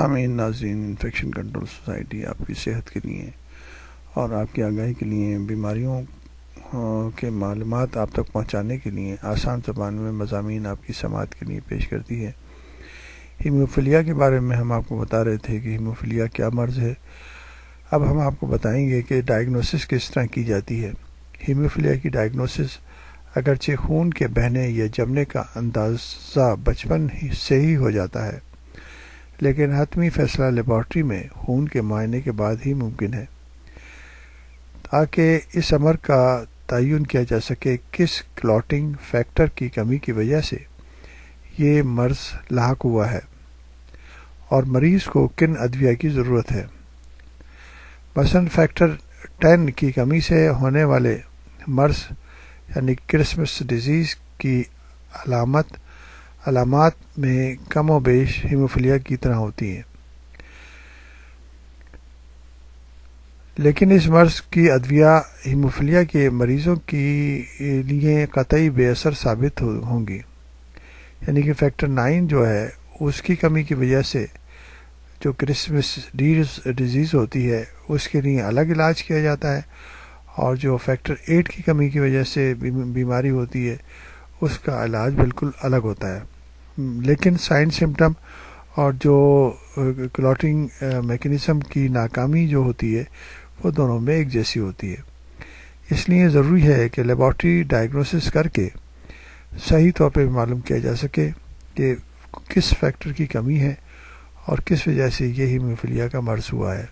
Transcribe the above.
سامعین ناظرین، infection control society آپ کی صحت کے لیے اور آپ کی آگاہی کے لیے بیماریوں کے معلومات آپ تک پہنچانے کے لیے آسان زبان میں مضامین آپ کی سماعت کے لیے پیش کرتی ہے۔ ہیموفیلیا کے بارے میں ہم آپ کو بتا رہے تھے کہ ہیموفیلیا کیا مرض ہے۔ اب ہم آپ کو بتائیں گے کہ ڈائگنوسس کس طرح کی جاتی ہے۔ ہیموفیلیا کی ڈائگنوسس اگرچہ خون کے بہنے یا جمنے کا اندازہ بچپن سے ہی ہو جاتا ہے، لیکن حتمی فیصلہ لیبارٹری میں خون کے معائنے کے بعد ہی ممکن ہے، تاکہ اس امر کا تعین کیا جا سکے کس کلاٹنگ فیکٹر کی کمی کی وجہ سے یہ مرض لاحق ہوا ہے اور مریض کو کن ادویہ کی ضرورت ہے۔ مثلاً فیکٹر 10 کی کمی سے ہونے والے مرض یعنی کرسمس ڈیزیز کی علامات میں کم و بیش ہیموفیلیا کی طرح ہوتی ہیں، لیکن اس مرض کی ادویہ ہیموفیلیا کے مریضوں کے لیے قطعی بے اثر ثابت ہوں گی۔ یعنی کہ فیکٹر 9 جو ہے اس کی کمی کی وجہ سے جو کرسمس ڈیزیز ہوتی ہے اس کے لیے الگ علاج کیا جاتا ہے، اور جو فیکٹر 8 کی کمی کی وجہ سے بیماری ہوتی ہے اس کا علاج بالکل الگ ہوتا ہے۔ لیکن سائن سمٹم اور جو کلاٹنگ میکینزم کی ناکامی جو ہوتی ہے وہ دونوں میں ایک جیسی ہوتی ہے۔ اس لیے ضروری ہے کہ لیبارٹری ڈائگنوسس کر کے صحیح طور پہ معلوم کیا جا سکے کہ کس فیکٹر کی کمی ہے اور کس وجہ سے یہ ہیموفیلیا کا مرض ہوا ہے۔